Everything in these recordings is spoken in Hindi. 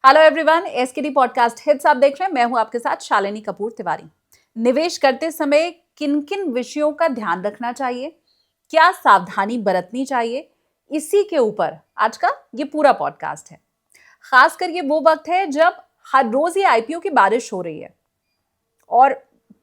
Hello everyone, SKD podcast hits आप देख रहे हैं। मैं हूं आपके साथ शालिनी कपूर तिवारी। निवेश करते समय किन किन विषयों का ध्यान रखना चाहिए, क्या सावधानी बरतनी चाहिए, इसी के ऊपर आज का ये पूरा पॉडकास्ट है। खासकर ये वो वक्त है जब हर रोज ये आईपीओ की बारिश हो रही है और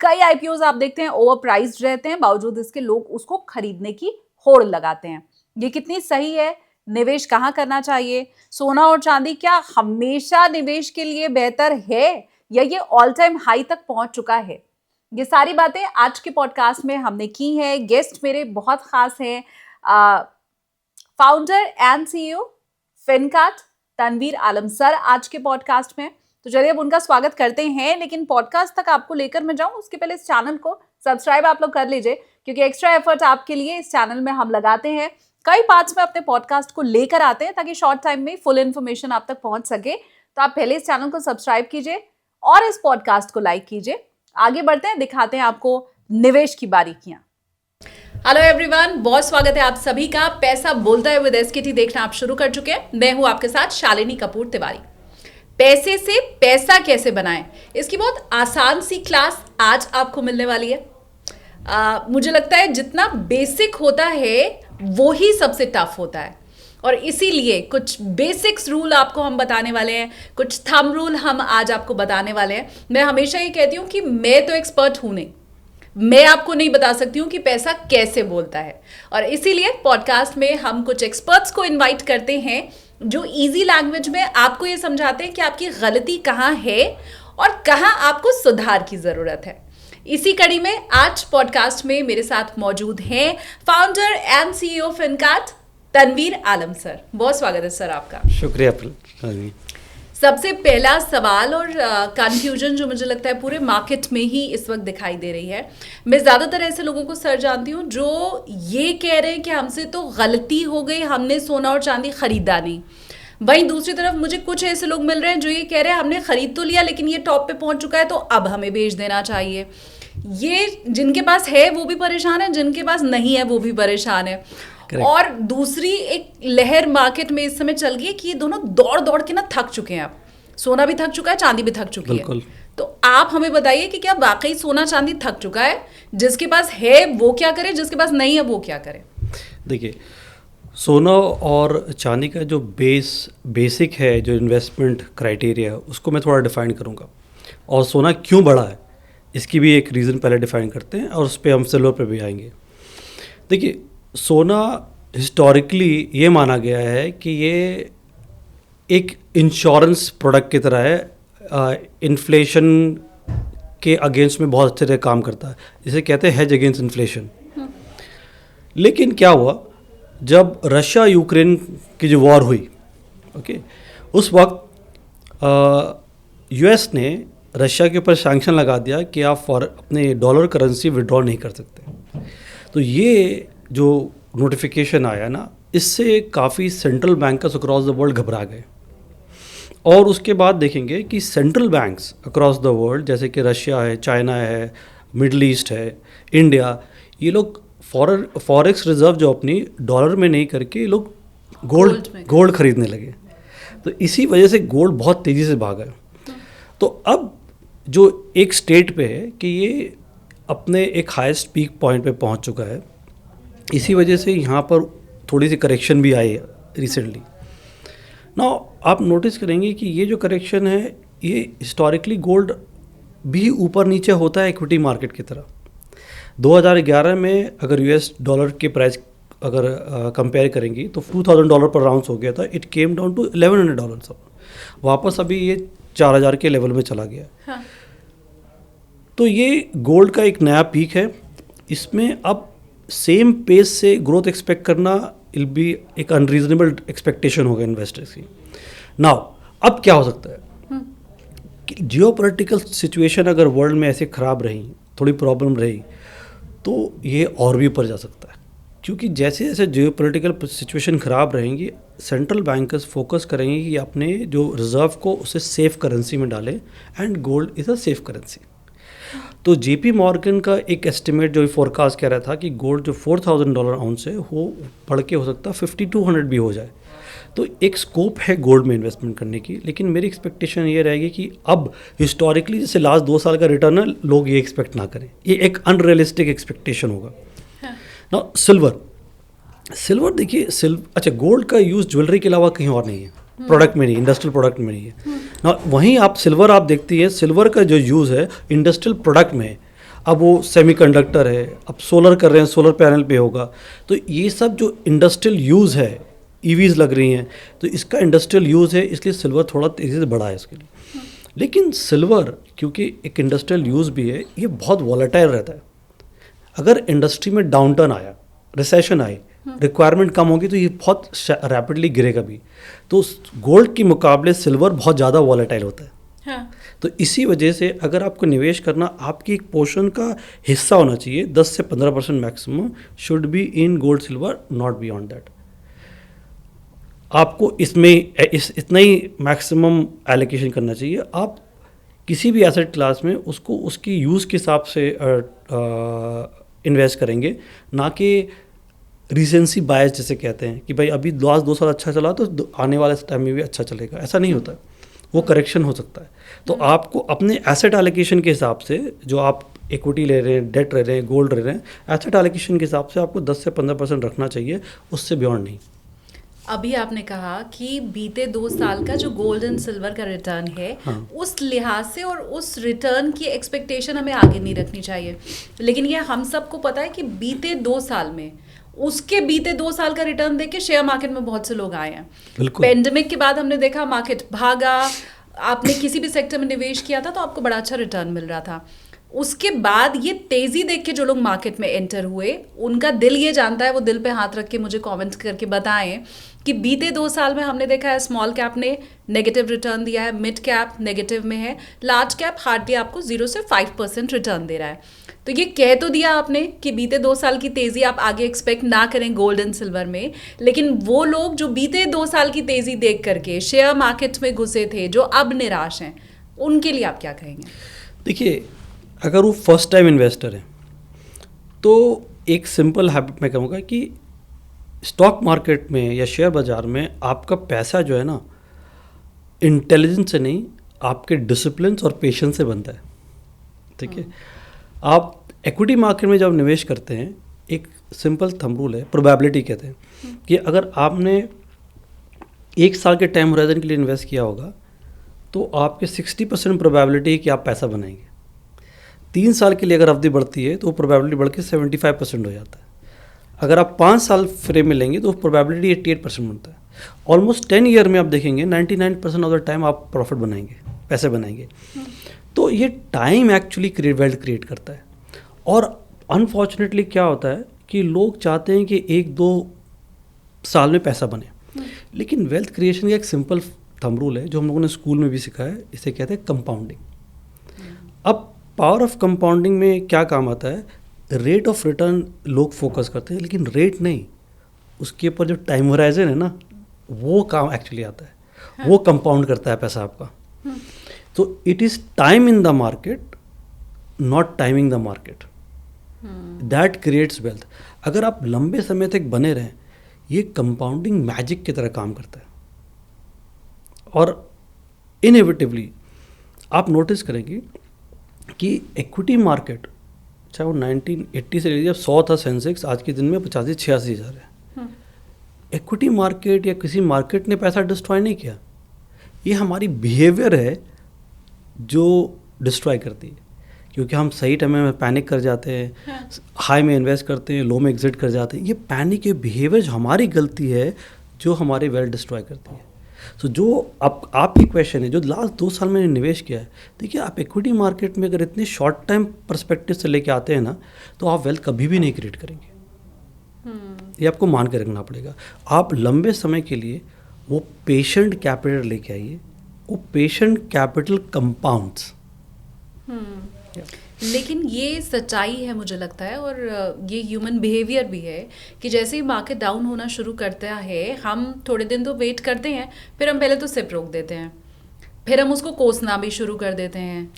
कई आईपीओ आप देखते हैं ओवर प्राइस्ड रहते हैं, बावजूद इसके लोग उसको खरीदने की होड़ लगाते हैं। ये कितनी सही है? निवेश कहाँ करना चाहिए? सोना और चांदी क्या हमेशा निवेश के लिए बेहतर है या ये ऑल टाइम हाई तक पहुंच चुका है? ये सारी बातें आज के पॉडकास्ट में हमने की है। गेस्ट मेरे बहुत खास हैं, founder and CEO Fincart Tanveer Alam sir आज के पॉडकास्ट में। तो चलिए अब उनका स्वागत करते हैं, लेकिन पॉडकास्ट तक आपको लेकर मैं जाऊं उसके पहले इस चैनल को सब्सक्राइब आप लोग कर लीजिए, क्योंकि एक्स्ट्रा एफर्ट आपके लिए इस चैनल में हम लगाते हैं। कई पार्ट्स में अपने पॉडकास्ट को लेकर आते हैं ताकि शॉर्ट टाइम में फुल इन्फॉर्मेशन आप तक पहुंच सके। तो आप पहले इस चैनल को सब्सक्राइब कीजिए और इस पॉडकास्ट को लाइक कीजिए। आगे बढ़ते हैं, दिखाते हैं आपको निवेश की बारीकियां। हेलो एवरीवन, बहुत स्वागत है आप सभी का। पैसा बोलता है विद एसकेटी देखना आप शुरू कर चुके हैं। मैं हूं आपके साथ शालिनी कपूर तिवारी। पैसे से पैसा कैसे बनाएं, इसकी बहुत आसान सी क्लास आज आपको मिलने वाली है। मुझे लगता है जितना बेसिक होता है वो ही सबसे टफ होता है, और इसीलिए कुछ बेसिक्स रूल आपको हम बताने वाले हैं, कुछ थंब रूल हम आज आपको बताने वाले हैं। मैं हमेशा ये कहती हूँ कि मैं तो एक्सपर्ट हूँ नहीं, मैं आपको नहीं बता सकती हूँ कि पैसा कैसे बोलता है, और इसीलिए पॉडकास्ट में हम कुछ एक्सपर्ट्स को इन्वाइट करते हैं जो इजी लैंग्वेज में आपको ये समझाते हैं कि आपकी गलती कहाँ है और कहाँ आपको सुधार की ज़रूरत है। इसी कड़ी में आज पॉडकास्ट में मेरे साथ मौजूद हैं founder and CEO Fincart Tanveer Alam sir. बहुत स्वागत है सर आपका। शुक्रिया। सबसे पहला सवाल और कंफ्यूजन जो मुझे लगता है पूरे मार्केट में ही इस वक्त दिखाई दे रही है, मैं ज़्यादातर ऐसे लोगों को सर जानती हूँ जो ये कह रहे हैं कि हमसे तो गलती हो गई, हमने सोना और चांदी खरीदा नहीं। वहीं दूसरी तरफ मुझे कुछ ऐसे लोग मिल रहे हैं जो ये कह रहे हैं हमने खरीद तो लिया लेकिन ये टॉप पे पहुंच चुका है तो अब हमें बेच देना चाहिए। ये जिनके पास है वो भी परेशान है, जिनके पास नहीं है वो भी परेशान है। Correct. और दूसरी एक लहर मार्केट में इस समय चल गई है कि ये दोनों दौड़ दौड़ के ना थक चुके हैं। अब सोना भी थक चुका है, चांदी भी थक चुकी है। तो आप हमें बताइए कि क्या वाकई सोना चांदी थक चुका है? जिसके पास है वो क्या करे, जिसके पास नहीं है वो क्या करे? देखिए, सोना और चांदी का जो बेसिक है, जो इन्वेस्टमेंट क्राइटेरिया है, उसको मैं थोड़ा डिफाइन करूँगा। और सोना क्यों बढ़ा है इसकी भी एक रीज़न पहले डिफाइन करते हैं, और उस पर हम सिल्वर पे भी आएंगे। देखिए, सोना हिस्टोरिकली ये माना गया है कि ये एक इंश्योरेंस प्रोडक्ट की तरह है, इन्फ्लेशन के अगेंस्ट में बहुत अच्छे से काम करता है, जिसे कहते हैं हेज अगेंस्ट इन्फ्लेशन। लेकिन क्या हुआ, जब रशिया यूक्रेन की जो वॉर हुई, उस वक्त यूएस ने रशिया के ऊपर सैंक्शन लगा दिया कि आप अपने डॉलर करेंसी विड्रॉ नहीं कर सकते। तो ये जो नोटिफिकेशन आया ना, इससे काफ़ी central bankers across the world घबरा गए। और उसके बाद देखेंगे कि central banks across the world, जैसे कि रशिया है, चाइना है, मिडल ईस्ट है, इंडिया, ये लोग फॉरेक्स रिजर्व जो अपनी डॉलर में नहीं करके लोग गोल्ड खरीदने लगे। तो इसी वजह से गोल्ड बहुत तेज़ी से भागा। तो अब जो एक स्टेट पे है कि ये अपने एक हाईएस्ट पीक पॉइंट पे पहुंच चुका है, इसी वजह से यहाँ पर थोड़ी सी करेक्शन भी आई है रिसेंटली। नाउ आप नोटिस करेंगे कि ये जो करेक्शन है, ये हिस्टोरिकली गोल्ड भी ऊपर नीचे होता है इक्विटी मार्केट की तरह। 2011 में अगर यूएस डॉलर के प्राइस अगर कंपेयर करेंगी तो $2000 पर राउंड हो गया था। It came down to $1100। वापस अभी ये 4000 के लेवल में चला गया। हाँ। तो ये गोल्ड का एक नया पीक है। इसमें अब सेम पेस से ग्रोथ एक्सपेक्ट करना विल बी एक अनरीजनेबल एक्सपेक्टेशन होगा इन्वेस्टर्स की। नाउ अब क्या हो सकता है कि जियोपॉलिटिकल सिचुएशन अगर वर्ल्ड में ऐसे ख़राब रही, थोड़ी प्रॉब्लम रही, तो ये और भी ऊपर जा सकता है। क्योंकि जैसे जैसे जियोपॉलिटिकल सिचुएशन ख़राब रहेंगी, सेंट्रल बैंकर्स फोकस करेंगे कि अपने जो रिज़र्व को उसे सेफ करेंसी में डालें, and gold is a safe currency. तो JP मॉर्गन का एक एस्टिमेट जो फोरकास्ट कह रहा था कि गोल्ड जो $4000 आउंस है वो बढ़ के हो सकता है 5200 भी हो जाए। तो एक स्कोप है गोल्ड में इन्वेस्टमेंट करने की, लेकिन मेरी एक्सपेक्टेशन ये रहेगी कि अब हिस्टोरिकली जैसे लास्ट 2 साल का रिटर्न है, लोग ये एक्सपेक्ट ना करें, ये एक अनरियलिस्टिक एक्सपेक्टेशन होगा। ना सिल्वर देखिए, अच्छा गोल्ड का यूज़ ज्वेलरी के अलावा कहीं और नहीं है, प्रोडक्ट में नहीं, इंडस्ट्रियल प्रोडक्ट में नहीं है ना। वहीं आप सिल्वर आप देखती है, सिल्वर का जो यूज़ है इंडस्ट्रियल प्रोडक्ट में है। अब वो सेमीकंडक्टर है, अब सोलर कर रहे हैं, सोलर पैनल पे होगा, तो ये सब जो इंडस्ट्रियल यूज़ है, ईवीज़ लग रही हैं, तो इसका इंडस्ट्रियल यूज़ है, इसलिए सिल्वर थोड़ा तेज़ी से बढ़ा है इसके लिए। लेकिन सिल्वर क्योंकि एक इंडस्ट्रियल यूज़ भी है, ये बहुत वॉलेटाइल रहता है। अगर इंडस्ट्री में डाउनटर्न आया, रिसेशन आई, रिक्वायरमेंट कम होगी, तो ये बहुत रैपिडली गिरेगा भी। तो गोल्ड के मुकाबले सिल्वर बहुत ज़्यादा वॉलेटाइल होता है। हाँ। तो इसी वजह से अगर आपको निवेश करना, आपकी एक पोर्शन का हिस्सा होना चाहिए, 10 से 15% maximum should be in gold silver, not beyond that. आपको इसमें इतना ही मैक्सिमम एलोकेशन करना चाहिए। आप किसी भी एसेट क्लास में उसको उसकी यूज़ के हिसाब से इन्वेस्ट करेंगे, ना कि रीसेंसी बायस जिसे कहते हैं कि भाई अभी लास्ट 2 साल अच्छा चला तो आने वाले टाइम में भी अच्छा चलेगा। ऐसा नहीं होता, वो करेक्शन हो सकता है। तो आपको अपने एसेट एलोकेशन के हिसाब से, जो आप इक्विटी ले रहे हैं, डेट ले रहे हैं, गोल्ड ले रहे हैं, एसेट एलोकेशन के हिसाब से आपको 10 से 15% रखना चाहिए, उससे बियॉन्ड नहीं। अभी आपने कहा कि बीते 2 साल का जो गोल्ड एंड सिल्वर का रिटर्न है, हाँ। उस लिहाज से और उस रिटर्न की एक्सपेक्टेशन हमें आगे नहीं रखनी चाहिए। लेकिन ये हम सबको पता है कि बीते 2 साल में, उसके बीते 2 साल का रिटर्न देख के शेयर मार्केट में बहुत से लोग आए हैं। बिल्कुल। पेंडेमिक के बाद हमने देखा मार्केट भागा, आपने किसी भी सेक्टर में निवेश किया था तो आपको बड़ा अच्छा रिटर्न मिल रहा था। उसके बाद ये तेजी देख के जो लोग मार्केट में एंटर हुए, उनका दिल ये जानता है, वो दिल पे हाथ रख के मुझे कमेंट करके बताएं कि बीते 2 साल में हमने देखा है स्मॉल कैप ने नेगेटिव रिटर्न दिया है, मिड कैप नेगेटिव में है, लार्ज कैप हार्डली आपको 0 से 5% रिटर्न दे रहा है। तो ये कह तो दिया आपने कि बीते 2 साल की तेजी आप आगे एक्सपेक्ट ना करें गोल्ड एंड सिल्वर में, लेकिन वो लोग जो बीते 2 साल की तेजी देख करके शेयर मार्केट में घुसे थे, जो अब निराश हैं, उनके लिए आप क्या कहेंगे? देखिए, अगर वो फर्स्ट टाइम इन्वेस्टर है तो एक सिंपल हैबिट मैं कहूँगा कि स्टॉक मार्केट में या शेयर बाज़ार में आपका पैसा जो है ना, इंटेलिजेंस से नहीं, आपके डिसिप्लिन और पेशेंस से बनता है। ठीक है। आप इक्विटी मार्केट में जब निवेश करते हैं, एक सिंपल थंब रूल है, प्रोबेबिलिटी कहते हैं, कि अगर आपने 1 साल के टाइम होराइजन के लिए इन्वेस्ट किया होगा तो आपके 60% प्रोबेबिलिटी है कि आप पैसा बनाएंगे। 3 साल के लिए अगर अवधि बढ़ती है तो वो प्रोबेबिलिटी बढ़ के 75% हो जाता है। अगर आप 5 साल फ्रेम में लेंगे तो प्रोबेबिलिटी 88% बनता है। ऑलमोस्ट 10 ईयर में आप देखेंगे 99% ऑफ द टाइम आप प्रॉफिट बनाएंगे, पैसे बनाएंगे। तो ये टाइम एक्चुअली वेल्थ क्रिएट करता है। और अनफॉर्चुनेटली क्या होता है कि लोग चाहते हैं कि 1-2 साल में पैसा बने, लेकिन वेल्थ क्रिएशन का एक सिंपल थंब रूल है जो हम लोगों ने स्कूल में भी सीखा है, इसे कहते हैं कंपाउंडिंग। अब पावर ऑफ कंपाउंडिंग में क्या काम आता है, रेट ऑफ रिटर्न लोग फोकस करते हैं, लेकिन रेट नहीं, उसके ऊपर जो टाइम होराइजन है ना, वो काम एक्चुअली आता है। हाँ। वो कंपाउंड करता है पैसा आपका। तो it is time in the market, not timing the market, that creates wealth. अगर आप लंबे समय तक बने रहें, ये कंपाउंडिंग मैजिक की तरह काम करता है। और इनएविटेबली आप नोटिस करेंगे कि इक्विटी मार्केट, चाहे वो 1980 से लीजिए, 100 था सेंसेक्स, आज के दिन में 85-86 हज़ार है। इक्विटी मार्केट या किसी मार्केट ने पैसा डिस्ट्रॉय नहीं किया, ये हमारी बिहेवियर है जो डिस्ट्रॉय करती है। क्योंकि हम सही टाइम में पैनिक कर जाते हैं, हाई में इन्वेस्ट करते हैं, लो में एग्जिट कर जाते हैं। ये पैनिक के बिहेवियर हमारी गलती है जो हमारी वेल्थ डिस्ट्रॉय करती है। तो जो आपकी क्वेश्चन है, जो लास्ट 2 साल में निवेश किया है, देखिए आप इक्विटी मार्केट में अगर इतने शॉर्ट टाइम पर्सपेक्टिव से लेके आते हैं ना, तो आप वेल्थ कभी भी नहीं क्रिएट करेंगे। ये आपको मान के रखना पड़ेगा। आप लंबे समय के लिए वो पेशेंट कैपिटल लेके आइए, वो पेशेंट कैपिटल कंपाउंड्स। लेकिन ये सच्चाई है मुझे लगता है, और ये ह्यूमन बिहेवियर भी है कि जैसे ही मार्केट डाउन होना शुरू करता है, हम थोड़े दिन तो वेट करते हैं, फिर हम पहले तो सिप रोक देते हैं, फिर हम उसको कोसना भी शुरू कर देते हैं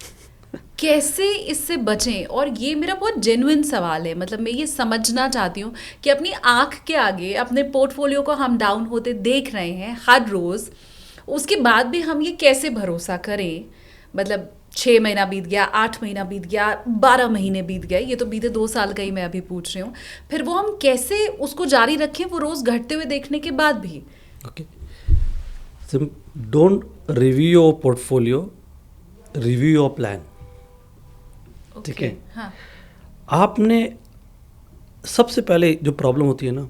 कैसे इससे बचें? और ये मेरा बहुत जेन्युइन सवाल है, मतलब मैं ये समझना चाहती हूँ कि अपनी आंख के आगे अपने पोर्टफोलियो को हम डाउन होते देख रहे हैं हर रोज़, उसके बाद भी हम ये कैसे भरोसा करें? मतलब 6 महीना बीत गया, 8 महीना बीत गया, 12 महीने बीत गए, ये तो बीते 2 साल का ही मैं अभी पूछ रही हूँ, फिर वो हम कैसे उसको जारी रखें वो रोज़ घटते हुए देखने के बाद भी? Okay, don't review your portfolio, review your plan. ठीक है। हाँ। आपने सबसे पहले जो प्रॉब्लम होती है ना,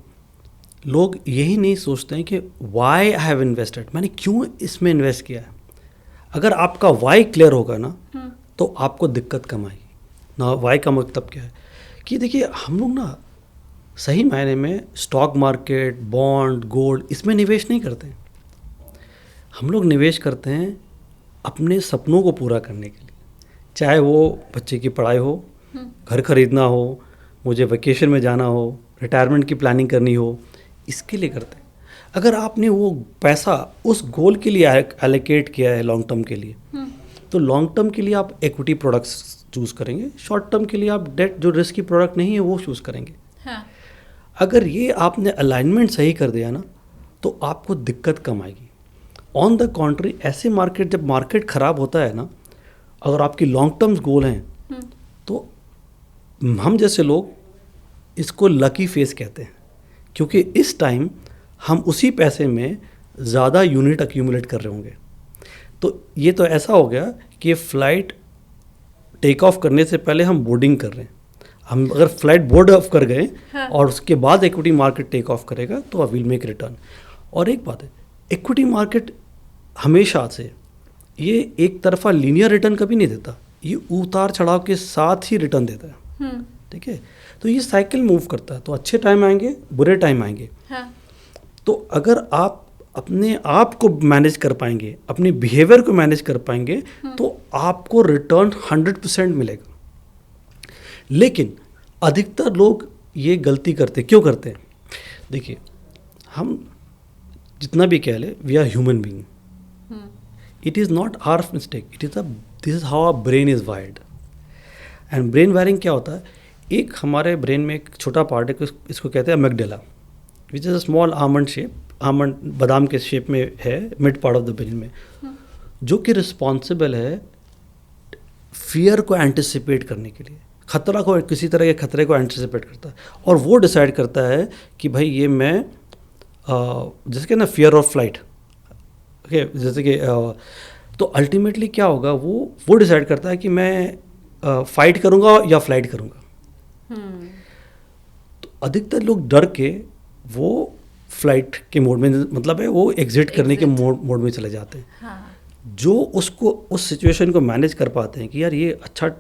लोग यही नहीं सोचते हैं कि वाई आई हैव इन्वेस्टेड, मैंने क्यों इसमें इन्वेस्ट किया है। अगर आपका वाई क्लियर होगा ना तो आपको दिक्कत कम आएगी ना। वाई का मतलब क्या है कि देखिए, हम लोग ना सही मायने में स्टॉक मार्केट, बॉन्ड, गोल्ड इसमें निवेश नहीं करते हैं। हम लोग निवेश करते हैं अपने सपनों को पूरा करने के लिए, चाहे वो बच्चे की पढ़ाई हो, घर खरीदना हो, मुझे वेकेशन में जाना हो, रिटायरमेंट की प्लानिंग करनी हो, इसके लिए करते हैं। अगर आपने वो पैसा उस गोल के लिए एलोकेट किया है लॉन्ग टर्म के लिए, तो लॉन्ग टर्म के लिए आप इक्विटी प्रोडक्ट्स चूज़ करेंगे, शॉर्ट टर्म के लिए आप डेट जो रिस्की प्रोडक्ट नहीं है वो चूज़ करेंगे। हाँ। अगर ये आपने अलाइनमेंट सही कर दिया ना तो आपको दिक्कत कम आएगी। ऑन द कॉन्ट्री, ऐसे मार्केट, जब मार्केट ख़राब होता है ना, अगर आपकी लॉन्ग टर्म गोल हैं तो हम जैसे लोग इसको लकी फेस कहते हैं, क्योंकि इस टाइम हम उसी पैसे में ज़्यादा यूनिट अक्यूमुलेट कर रहे होंगे। तो ये तो ऐसा हो गया कि फ़्लाइट टेक ऑफ करने से पहले हम बोर्डिंग कर रहे हैं। हम अगर फ्लाइट बोर्ड ऑफ कर गए और उसके बाद इक्विटी मार्केट टेक ऑफ करेगा तो विल मेक रिटर्न। और एक बात है, इक्विटी मार्केट हमेशा से ये एक तरफा लीनियर रिटर्न कभी नहीं देता, ये उतार चढ़ाव के साथ ही रिटर्न देता है। ठीक है, तो ये साइकिल मूव करता है, तो अच्छे टाइम आएंगे, बुरे टाइम आएंगे। हाँ। तो अगर आप अपने आप को मैनेज कर पाएंगे, अपने बिहेवियर को मैनेज कर पाएंगे, तो आपको रिटर्न 100% मिलेगा। लेकिन अधिकतर लोग ये गलती करते, क्यों करते हैं? देखिए, हम जितना भी कह ले, we are human being, it is not our mistake, it is this is how our brain is wired. And brain wiring क्या होता है, एक हमारे ब्रेन में एक छोटा पार्ट है, इसको कहते हैं amygdala, which is a small almond shape, almond बादाम के शेप में है, mid part of the brain में, जो कि रिस्पॉन्सिबल है फियर को एंटिसिपेट करने के लिए, खतरा को, किसी तरह के खतरे को एंटिसिपेट करता है, और वो डिसाइड करता है कि भाई ये मैं जैसे कि ना फियर ऑफ फ्लाइट, ओके, जैसे कि तो अल्टीमेटली क्या होगा, वो डिसाइड करता है कि मैं फाइट करूँगा या फ्लाइट करूँगा। तो अधिकतर लोग डर के वो फ्लाइट के मोड में, मतलब है वो एग्जिट करने के मोड में चले जाते हैं। हाँ। जो उसको, उस सिचुएशन को मैनेज कर पाते हैं कि यार ये अच्छा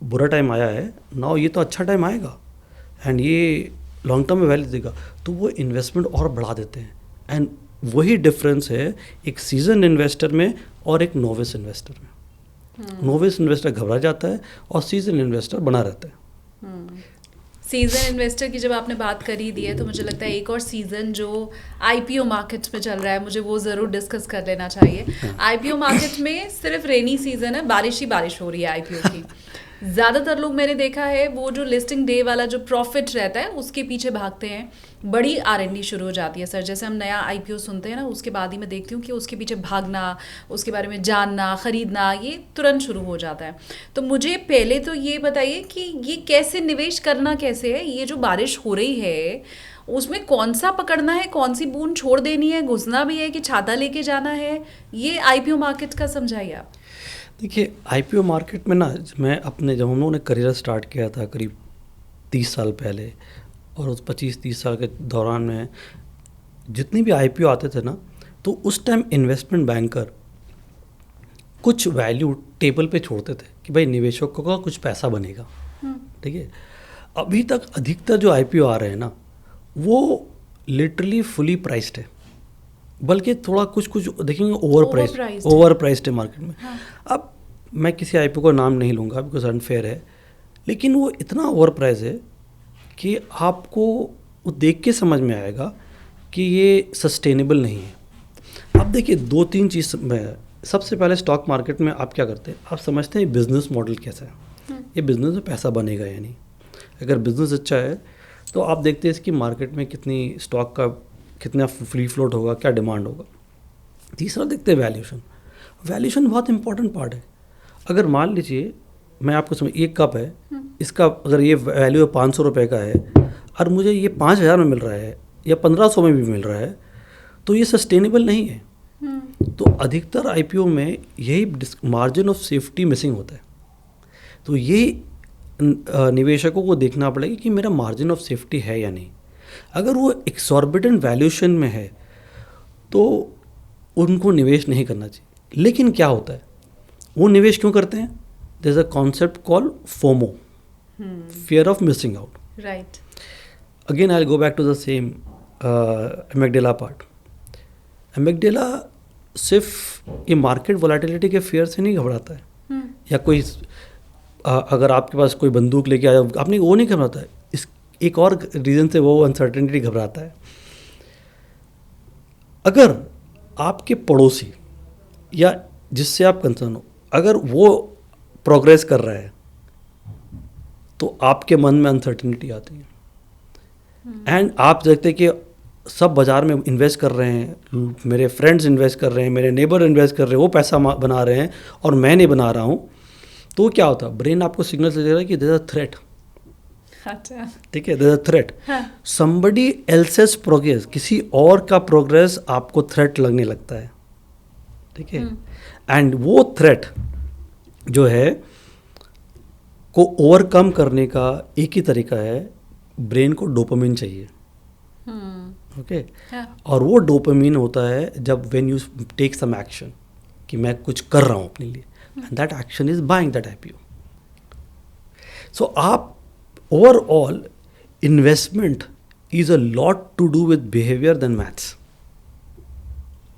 बुरा टाइम आया है, नाउ ये तो अच्छा टाइम आएगा एंड ये लॉन्ग टर्म में वैल्यू देगा, तो वो इन्वेस्टमेंट और बढ़ा देते हैं। एंड वही डिफरेंस है एक सीजन इन्वेस्टर में और एक नोविस इन्वेस्टर में। नोविस इन्वेस्टर घबरा जाता है और सीजन इन्वेस्टर बना रहता है। सीजन इन्वेस्टर की जब आपने बात कर ही दी है, तो मुझे लगता है एक और सीजन जो आईपीओ मार्केट में चल रहा है, मुझे वो ज़रूर डिस्कस कर लेना चाहिए। आईपीओ मार्केट में सिर्फ रेनी सीजन है, बारिश ही बारिश हो रही है आईपीओ की। ज़्यादातर लोग मैंने देखा है वो जो लिस्टिंग डे वाला जो प्रॉफिट रहता है उसके पीछे भागते हैं। बड़ी R&D शुरू हो जाती है सर, जैसे हम नया आईपीओ सुनते हैं ना, उसके बाद ही मैं देखती हूँ कि उसके पीछे भागना, उसके बारे में जानना, ख़रीदना, ये तुरंत शुरू हो जाता है। तो मुझे पहले तो ये बताइए कि ये कैसे निवेश करना कैसे है, ये जो बारिश हो रही है उसमें कौन सा पकड़ना है, कौन सी बूंद छोड़ देनी है, घुसना भी है कि छाता लेके जाना है, ये आईपीओ मार्केट का समझाइए आप। देखिए, आईपीओ मार्केट में ना, मैं अपने, जब हम लोगों ने करियर स्टार्ट किया था करीब 30 साल पहले, और उस 25-30 साल के दौरान में जितनी भी आईपीओ आते थे ना, तो उस टाइम इन्वेस्टमेंट बैंकर कुछ वैल्यू टेबल पे छोड़ते थे कि भाई निवेशकों का कुछ पैसा बनेगा। ठीक है, अभी तक अधिकतर जो आईपीओ आ रहे हैं ना, वो लिटरली फुली प्राइस्ड है, बल्कि थोड़ा कुछ देखेंगे ओवर प्राइस्ड है मार्केट में। हाँ। अब मैं किसी आईपीओ का नाम नहीं लूँगा बिकॉज अनफेयर है, लेकिन वो इतना ओवर प्राइस है कि आपको वो देख के समझ में आएगा कि ये सस्टेनेबल नहीं है। अब देखिए, 2-3 चीज़ मैं सबसे पहले स्टॉक मार्केट में आप क्या करते हैं, आप समझते हैं बिजनेस मॉडल कैसा है, ये बिजनेस में पैसा बनेगा या नहीं। अगर बिजनेस अच्छा है तो आप देखते हैं इसकी मार्केट में कितनी स्टॉक का कितना फ्री फ्लोट होगा, क्या डिमांड होगा। तीसरा देखते हैं वैल्यूशन। वैल्यूशन बहुत इंपॉर्टेंट पार्ट है। अगर मान लीजिए मैं आपको समझ, एक कप है, इसका अगर ये वैल्यू 500 रुपये का है और मुझे ये 5000 में मिल रहा है या 1500 में भी मिल रहा है, तो ये सस्टेनेबल नहीं है। तो अधिकतर आईपीओ में यही मार्जिन ऑफ सेफ्टी मिसिंग होता है। तो ये निवेशकों को देखना पड़ेगा कि मेरा मार्जिन ऑफ सेफ्टी है या नहीं। अगर वो एक्सॉर्बिटेंट वैल्यूएशन में है तो उनको निवेश नहीं करना चाहिए। लेकिन क्या होता है, वो निवेश क्यों करते हैं? There is a concept called FOMO, fear of missing out. Right. Again I will go back to the same amygdala part. Amygdala सिर्फ ये मार्केट वोलेटिलिटी के फेयर से नहीं घबराता है, या कोई अगर आपके पास कोई बंदूक लेके आया आपने, वो नहीं घबराता है। इस एक और रीज़न से वो अनसर्टेनिटी घबराता है। अगर आपके पड़ोसी या जिससे आप कंसर्न हो, अगर वो प्रोग्रेस कर रहा है तो आपके मन में अनसर्टेनिटी आती है। एंड आप देखते हैं कि सब बाज़ार में इन्वेस्ट कर रहे हैं, मेरे फ्रेंड्स इन्वेस्ट कर रहे हैं, मेरे नेबर इन्वेस्ट कर रहे हैं, वो पैसा बना रहे हैं और मैं नहीं बना रहा हूँ, तो क्या होता है, ब्रेन आपको सिग्नल दे रहा है कि देयर इज अ थ्रेट। अच्छा, ठीक है, there is a threat. Somebody else's progress, किसी और का प्रोग्रेस आपको थ्रेट लगने लगता है। ठीक है, एंड वो थ्रेट जो है को ओवरकम करने का एक ही तरीका है, ब्रेन को डोपामिन चाहिए। ओके, और वो डोपामिन होता है जब when you take some action, कि मैं कुछ कर रहा हूँ अपने लिए, and that action is buying that IPO. So आप overall investment is a lot to do with behaviour than maths.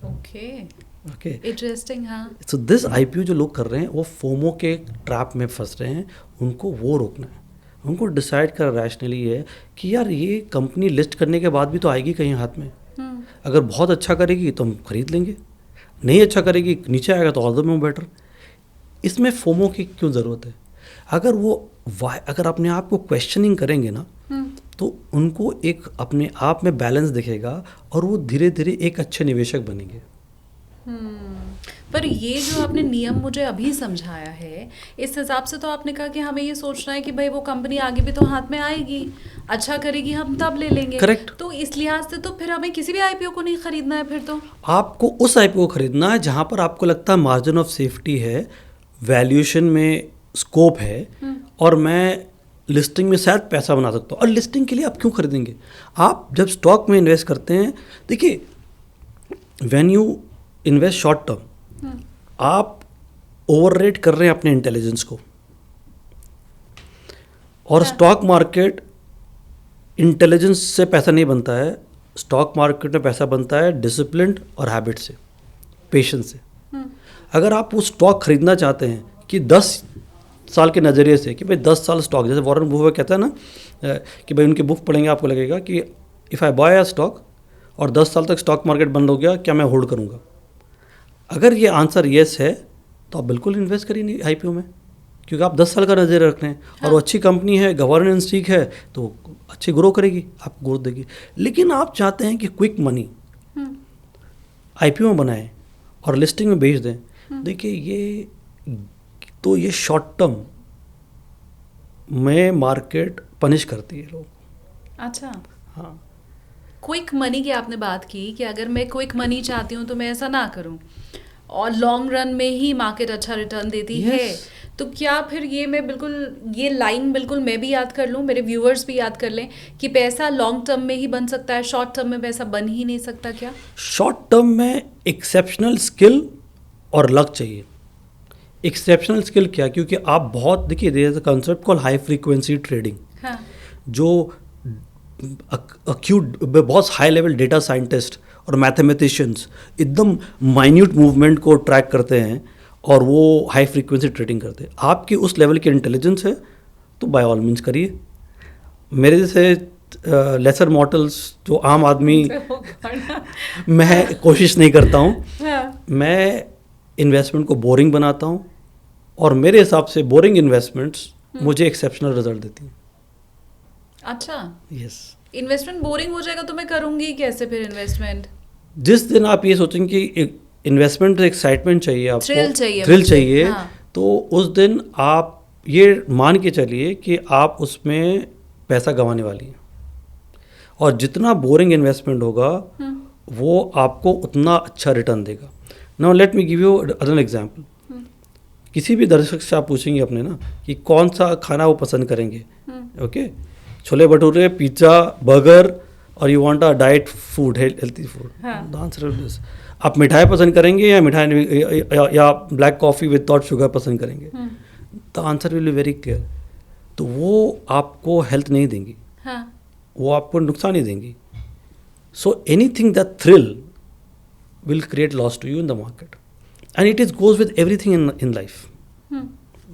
Okay, okay, interesting. हाँ, सो दिस आईपीओ जो लोग कर रहे हैं वो फोमो के ट्रैप में फंस रहे हैं, उनको वो रोकना है। उनको डिसाइड कर रैशनली है कि यार ये कंपनी लिस्ट करने के बाद भी तो आएगी कहीं हाथ में। अगर बहुत अच्छा करेगी तो हम खरीद लेंगे, नहीं अच्छा करेगी नीचे आएगा तो ऑल द मोर बेटर। इसमें फोमो की क्यों ज़रूरत है? अगर अपने आप को क्वेश्चनिंग करेंगे ना, तो उनको एक अपने आप में बैलेंस दिखेगा और वो धीरे धीरे एक अच्छे निवेशक बनेंगे। पर ये जो आपने नियम मुझे अभी समझाया है, इस हिसाब से तो आपने कहा कि हमें ये सोचना है कि भाई वो कंपनी आगे भी तो हाथ में आएगी, अच्छा करेगी, हम तब ले लेंगे। करेक्ट। तो इस लिहाज से तो फिर हमें किसी भी आईपीओ को नहीं खरीदना है। फिर तो आपको उस आईपीओ को खरीदना है जहां पर आपको लगता है मार्जिन ऑफ सेफ्टी है, वैल्यूएशन में स्कोप है, और मैं लिस्टिंग में शायद पैसा बना सकता हूँ। और लिस्टिंग के लिए आप क्यों खरीदेंगे? आप जब स्टॉक में इन्वेस्ट करते हैं, देखिए when you invest short term, आप ओवररेट कर रहे हैं अपने इंटेलिजेंस को। और स्टॉक मार्केट इंटेलिजेंस से पैसा नहीं बनता है, स्टॉक मार्केट में पैसा बनता है डिसिप्लिन और हैबिट से, पेशेंस से। अगर आप वो स्टॉक खरीदना चाहते हैं कि 10 साल के नज़रिए से, कि भाई 10 साल स्टॉक, जैसे वॉरेन बफेट कहता है ना कि भाई उनकी बुक पढ़ेंगे आपको लगेगा कि if I buy a stock और 10 साल तक स्टॉक मार्केट बंद हो गया, क्या मैं होल्ड करूँगा? अगर ये आंसर येस है तो आप बिल्कुल इन्वेस्ट करिए नहीं आईपीओ में, क्योंकि आप 10 साल का नज़रिया रख रहे हैं। और वो अच्छी कंपनी है, गवर्नेंस ठीक है, तो अच्छी ग्रो करेगी, आपको ग्रोथ देगी। लेकिन आप चाहते हैं कि क्विक मनी आईपीओ में बनाएं और लिस्टिंग में बेच दें, देखिए ये शॉर्ट टर्म में मार्केट पनिश करती है लोग। अच्छा, हाँ, क्विक मनी की आपने बात की कि अगर मैं क्विक मनी चाहती हूँ तो मैं ऐसा ना करूँ, और लॉन्ग रन में ही मार्केट अच्छा रिटर्न देती है, तो क्या फिर ये लाइन बिल्कुल मैं भी याद कर लूँ, मेरे व्यूअर्स भी याद कर लें कि पैसा लॉन्ग टर्म में ही बन सकता है, शॉर्ट टर्म में पैसा बन ही नहीं सकता क्या? शॉर्ट टर्म में एक्सेप्शनल स्किल और लक चाहिए। एक्सेप्शनल स्किल क्या? क्योंकि आप बहुत, देखिए there is a concept called high frequency trading, जो अक्यूट बहुत हाई लेवल डेटा साइंटिस्ट और मैथमेटिशियंस एकदम माइन्यूट मूवमेंट को ट्रैक करते हैं और वो हाई फ्रीक्वेंसी ट्रेडिंग करते हैं। आपकी उस लेवल की इंटेलिजेंस है तो बाय ऑल मीन्स करिए। मेरे जैसे लेसर मॉडल्स जो आम आदमी मैं कोशिश नहीं करता हूँ। मैं इन्वेस्टमेंट को बोरिंग बनाता हूँ, और मेरे हिसाब से बोरिंग इन्वेस्टमेंट्स मुझे एक्सेप्शनल रिजल्ट देती हैं। अच्छा, यस। इन्वेस्टमेंट बोरिंग हो जाएगा तो मैं करूंगी कैसे फिर इन्वेस्टमेंट? जिस दिन आप ये सोचेंगे कि इन्वेस्टमेंट एक्साइटमेंट चाहिए, आपको थ्रिल चाहिए, हाँ। तो उस दिन आप ये मान के चलिए कि आप उसमें पैसा गंवाने वाली हैं, और जितना बोरिंग इन्वेस्टमेंट होगा वो आपको उतना अच्छा रिटर्न देगा। Now let me give you other example. किसी भी दर्शक से आप पूछेंगे अपने ना कि कौन सा खाना वो पसंद करेंगे, okay, chole bhature, pizza, burger, और you want a diet food, healthy food, the answer is this. आप मिठाई पसंद करेंगे या या ब्लैक कॉफ़ी विदाउट शुगर पसंद करेंगे? The answer will be very clear. तो वो आपको हेल्थ नहीं देंगी, वो आपको नुकसान ही देंगी। So anything that thrill will create loss to you in the market, and it goes with everything in life.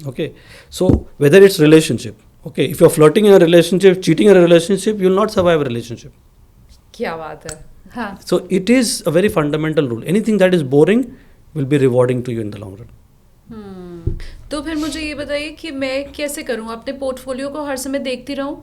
Okay, so whether it's relationship, okay, if you're flirting in a relationship, cheating in a relationship, you'll not survive a relationship. क्या बात है, हाँ. So it is a very fundamental rule. Anything that is boring will be rewarding to you in the long run. तो फिर मुझे ये बताइए कि मैं कैसे करूं, अपने पोर्टफोलियो को हर समय देखती रहूं,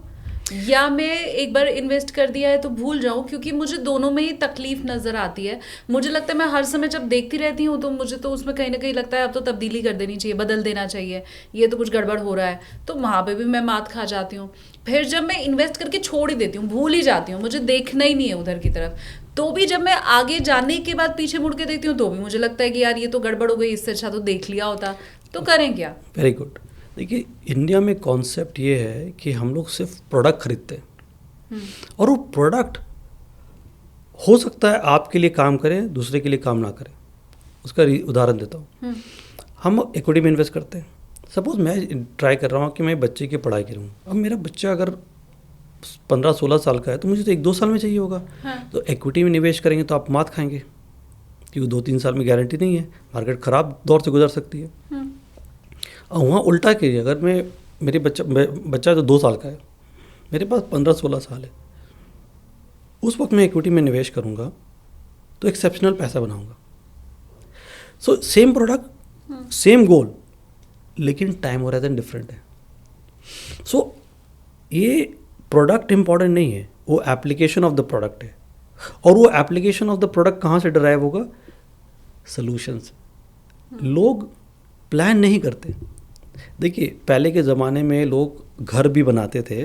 या मैं एक बार इन्वेस्ट कर दिया है तो भूल जाऊं? क्योंकि मुझे दोनों में ही तकलीफ नज़र आती है। मुझे लगता है मैं हर समय जब देखती रहती हूँ तो मुझे तो उसमें कहीं ना कहीं लगता है अब तो तब्दीली कर देनी चाहिए, बदल देना चाहिए, ये तो कुछ गड़बड़ हो रहा है, तो वहाँ पे भी मैं मात खा जाती हूँ। फिर जब मैं इन्वेस्ट करके छोड़ ही देती हूँ, भूल ही जाती हूँ, मुझे देखना ही नहीं है उधर की तरफ, तो भी जब मैं आगे जाने के बाद पीछे मुड़ के देखती हूँ तो भी मुझे लगता है कि यार ये तो गड़बड़ हो गई, इससे अच्छा तो देख लिया होता। तो करें क्या? Very good. देखिए, इंडिया में कॉन्सेप्ट ये है कि हम लोग सिर्फ प्रोडक्ट खरीदते हैं, और वो प्रोडक्ट हो सकता है आपके लिए काम करें, दूसरे के लिए काम ना करें। उसका उदाहरण देता हूँ। हम इक्विटी में इन्वेस्ट करते हैं। सपोज मैं ट्राई कर रहा हूँ कि मैं बच्चे की पढ़ाई करूँ। अब मेरा बच्चा अगर 15-16 साल का है तो मुझे तो 1-2 साल में चाहिए होगा। तो इक्विटी में निवेश करेंगे तो आप मात खाएंगे, क्योंकि 2-3 साल में गारंटी नहीं है, मार्केट ख़राब दौर से गुजर सकती है। और वहाँ उल्टा कीजिए, अगर मेरे बच्चा तो 2 साल का है, मेरे पास 15-16 साल है, उस वक्त मैं इक्विटी में निवेश करूँगा तो एक्सेप्शनल पैसा बनाऊँगा। सो सेम प्रोडक्ट, सेम गोल, लेकिन टाइम होराइजन डिफरेंट है। सो ये प्रोडक्ट इम्पॉर्टेंट नहीं है, वो एप्लीकेशन ऑफ द प्रोडक्ट है। और वो एप्लीकेशन ऑफ द प्रोडक्ट कहाँ से डिराइव होगा? सॉल्यूशन से। लोग प्लान नहीं करते। देखिए, पहले के ज़माने में लोग घर भी बनाते थे।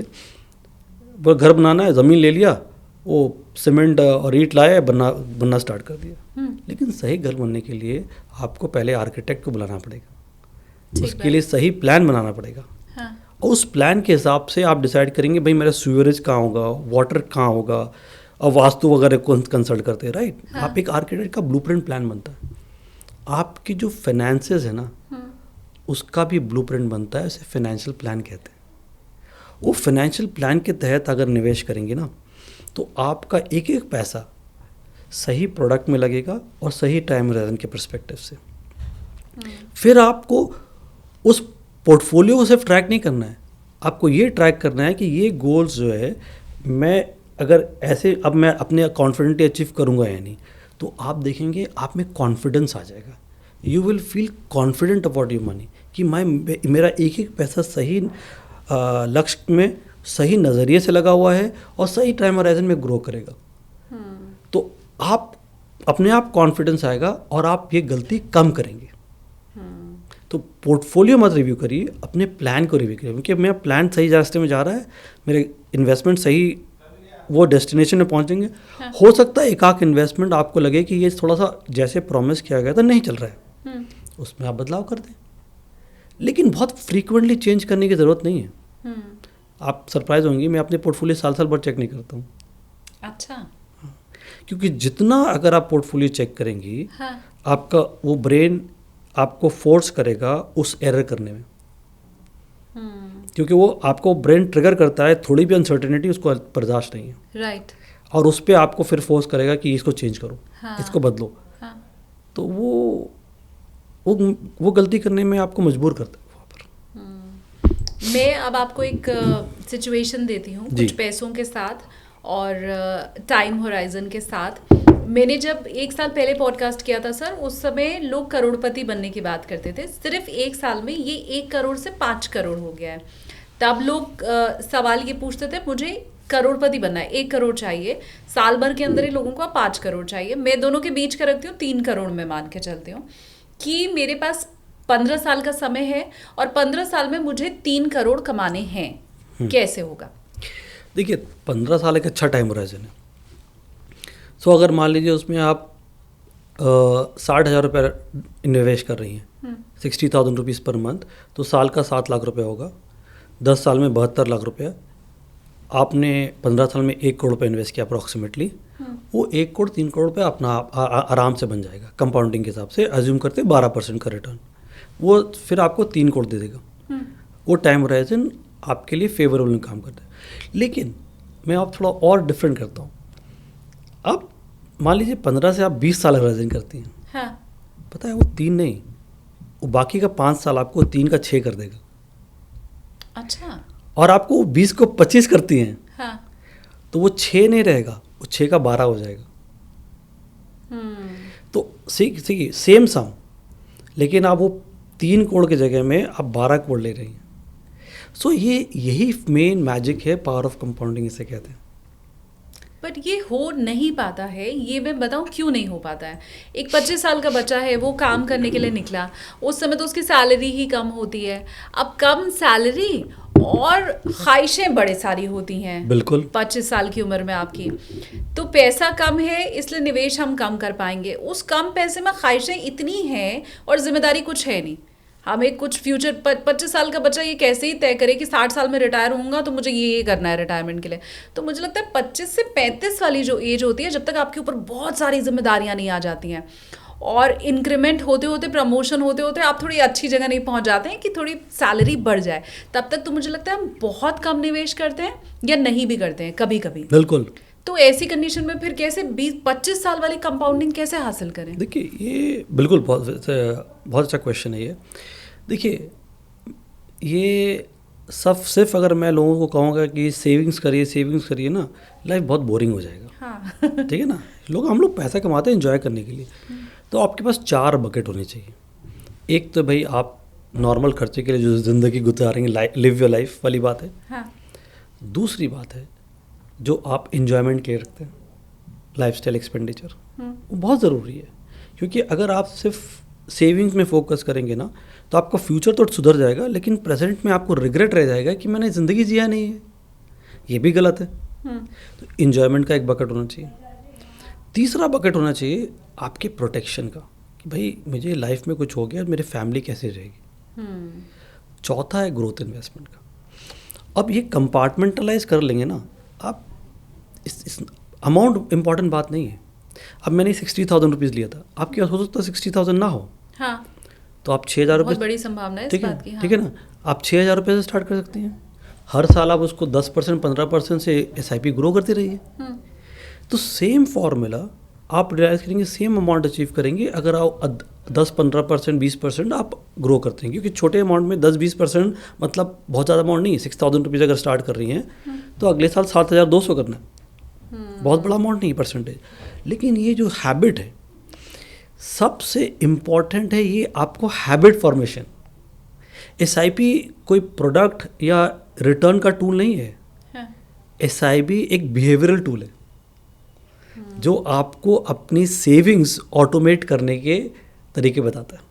वो घर बनाना है, ज़मीन ले लिया, वो सीमेंट और ईंट लाए, बनना स्टार्ट कर दिया। लेकिन सही घर बनने के लिए आपको पहले आर्किटेक्ट को बुलाना पड़ेगा, उसके लिए सही प्लान बनाना पड़ेगा। और उस प्लान के हिसाब से आप डिसाइड करेंगे भाई मेरा सीवरेज कहाँ होगा, वाटर कहाँ होगा, और वास्तु वगैरह को कंसल्ट करते हैं, राइट। आप एक आर्किटेक्ट का ब्लूप्रिंट प्लान बनता है। आपकी जो फाइनेंसेस है ना, उसका भी ब्लूप्रिंट बनता है, उसे फाइनेंशियल प्लान कहते हैं। वो फाइनेंशियल प्लान के तहत अगर निवेश करेंगे ना, तो आपका एक एक पैसा सही प्रोडक्ट में लगेगा और सही टाइम होराइजन के पर्सपेक्टिव से। फिर आपको उस पोर्टफोलियो को सिर्फ ट्रैक नहीं करना है, आपको ये ट्रैक करना है कि ये गोल्स जो है, मैं अगर ऐसे अब मैं अपने कॉन्फिडेंटली अचीव करूँगा या नहीं, तो आप देखेंगे आप में कॉन्फिडेंस आ जाएगा। You will feel confident about your money कि मेरा एक एक पैसा सही लक्ष्य में, सही नज़रिए से लगा हुआ है और सही टाइम होराइजन में ग्रो करेगा। तो आप अपने आप कॉन्फिडेंस आएगा और आप ये गलती कम करेंगे। तो पोर्टफोलियो मत रिव्यू करिए, अपने प्लान को रिव्यू करिए, क्योंकि मेरा प्लान सही रास्ते में जा रहा है, मेरे इन्वेस्टमेंट सही वो डेस्टिनेशन में पहुंचेंगे। हो सकता है एक आख इन्वेस्टमेंट आपको लगे कि ये थोड़ा सा जैसे प्रॉमिस किया गया था नहीं चल रहा है, उसमें आप बदलाव कर दें, लेकिन बहुत फ्रीक्वेंटली चेंज करने की ज़रूरत नहीं है। आप सरप्राइज होंगी, मैं अपने पोर्टफोलियो साल भर चेक नहीं करता हूँ। अच्छा। क्योंकि जितना अगर आप पोर्टफोलियो चेक करेंगी, आपका वो ब्रेन आपको फोर्स करेगा उस एरर करने में, क्योंकि वो आपको ब्रेन ट्रिगर करता है, थोड़ी भी अनसर्टेनिटी उसको बर्दाश्त नहीं है, राइट। और उस पर आपको फिर फोर्स करेगा कि इसको चेंज करो, इसको बदलो। तो वो गलती करने में आपको मजबूर करता है वहाँ पर। मैं अब आपको एक सिचुएशन देती हूँ कुछ पैसों के साथ और टाइम होराइजन के साथ, मैंने जब 1 साल पहले पॉडकास्ट किया था सर, उस समय लोग करोड़पति बनने की बात करते थे। सिर्फ 1 साल में ये 1 करोड़ से 5 करोड़ हो गया है। तब लोग सवाल ये पूछते थे, मुझे करोड़पति बनना है, 1 करोड़ चाहिए, साल भर के अंदर ही लोगों को 5 करोड़ चाहिए। मैं दोनों के बीच का रखती हूँ, 3 करोड़ में मान के चलती हूँ कि मेरे पास 15 साल का समय है और 15 साल में मुझे 3 करोड़ कमाने हैं। कैसे होगा? देखिए 15 साल एक अच्छा टाइम होराइजन है। सो अगर मान लीजिए उसमें आप 60,000 रुपये इन्वेस्ट कर रही हैं, 60,000 रुपीज़ पर मंथ, तो साल का 7 लाख रुपये होगा। 10 साल में 72 लाख रुपया। आपने 15 साल में 1 करोड़ रुपये इन्वेस्ट किया अप्रॉक्सीमेटली, वो 1 करोड़ 3 करोड़ रुपये अपना आराम से बन जाएगा। कंपाउंडिंग के हिसाब से अज्यूम करते 12% का रिटर्न, वो फिर आपको 3 करोड़ दे देगा। वो टाइम होराइजन आपके लिए फेवरेबल काम करता है। लेकिन मैं आप थोड़ा और डिफरेंट करता हूँ। अब मान लीजिए 15 से आप 20 साल होराइजन करती हैं, हाँ। पता है वो 3 नहीं, वो बाकी का 5 साल आपको 3 का 6 कर देगा। अच्छा। और आपको 20 को 25 करती हैं, हाँ। तो वो 6 नहीं रहेगा, वो 6 का 12 हो जाएगा। तो सीखिए सेम सम, लेकिन आप वो 3 करोड़ की जगह में आप 12 करोड़ ले रही हैं। सो यही मेन मैजिक है, पावर ऑफ कंपाउंडिंग इसे कहते हैं। बट ये हो नहीं पाता है, ये मैं बताऊं क्यों नहीं हो पाता है। एक 25 साल का बच्चा है, वो काम करने के लिए निकला, उस समय तो उसकी सैलरी ही कम होती है। अब कम सैलरी और ख्वाहिशें बड़े सारी होती हैं। बिल्कुल। 25 साल की उम्र में आपकी, तो पैसा कम है, इसलिए निवेश हम कम कर पाएंगे। उस कम पैसे में ख्वाहिशें इतनी हैं और जिम्मेदारी कुछ है नहीं। हमें कुछ फ्यूचर 25 साल का बच्चा ये कैसे ही तय करे कि 60 साल में रिटायर होऊंगा तो मुझे ये करना है रिटायरमेंट के लिए। तो मुझे लगता है 25 से 35 वाली जो एज होती है, जब तक आपके ऊपर बहुत सारी जिम्मेदारियां नहीं आ जाती हैं और इंक्रीमेंट होते होते, प्रमोशन होते होते आप थोड़ी अच्छी जगह नहीं पहुंच जाते हैं कि थोड़ी सैलरी बढ़ जाए, तब तक तो मुझे लगता है हम बहुत कम निवेश करते हैं या नहीं भी करते हैं कभी कभी। बिल्कुल। तो ऐसी कंडीशन में फिर कैसे 20-25 साल वाली कंपाउंडिंग कैसे हासिल करें? देखिए ये बिल्कुल बहुत अच्छा क्वेश्चन है ये। देखिए ये सब सिर्फ अगर मैं लोगों को कहूँगा कि सेविंग्स करिए ना, लाइफ बहुत बोरिंग हो जाएगा। हाँ। ठीक है ना, हम लोग पैसा कमाते हैं एंजॉय करने के लिए। तो आपके पास 4 बकेट होने चाहिए। एक तो भाई आप नॉर्मल खर्चे के लिए जो ज़िंदगी गुजारेंगे, लिव योर लाइफ वाली बात है। हाँ। दूसरी बात है जो आप इंजॉयमेंट के लिए रखते हैं, लाइफस्टाइल एक्सपेंडिचर, वो बहुत ज़रूरी है। क्योंकि अगर आप सिर्फ सेविंग्स में फोकस करेंगे ना, तो आपका फ्यूचर तो सुधर जाएगा, लेकिन प्रेजेंट में आपको रिग्रेट रह जाएगा कि मैंने ज़िंदगी जिया नहीं है। ये भी गलत है। तो इंजॉयमेंट का एक बकेट होना चाहिए। तीसरा बकेट होना चाहिए आपके प्रोटेक्शन का, कि भाई मुझे लाइफ में कुछ हो गया, मेरी फैमिली कैसे रहेगी। चौथा है ग्रोथ इन्वेस्टमेंट का। अब ये कंपार्टमेंटलाइज कर लेंगे ना आप, इस अमाउंट इम्पॉर्टेंट बात नहीं है। अब मैंने 60,000 रुपीज़ लिया था, आपके पास हो सकता है 60,000 ना हो। हाँ। तो आप 6,000 रुपये, बहुत बड़ी संभावना है इस बात की। हाँ। ठीक है ना, आप 6,000 रुपये से स्टार्ट कर सकती हैं। हर साल आप उसको 10% 15% से SIP ग्रो करते रहिए। तो सेम फॉर्मूला आप रियलाइज करेंगे, सेम अमाउंट अचीव करेंगे अगर आप 10-15% 20% आप ग्रो करते हैं। क्योंकि छोटे अमाउंट में 10-20% मतलब बहुत ज़्यादा अमाउंट नहीं है। 6,000 रुपीज़ अगर स्टार्ट कर रही हैं तो अगले साल 7,200 करना है, बहुत बड़ा अमाउंट नहीं है परसेंटेज। लेकिन ये जो हैबिट है सबसे इम्पॉर्टेंट है, ये आपको हैबिट फॉर्मेशन। SIP कोई प्रोडक्ट या रिटर्न का टूल नहीं है। हाँ। SIP एक बिहेवियरल टूल है जो आपको अपनी सेविंग्स ऑटोमेट करने के तरीके बताता है।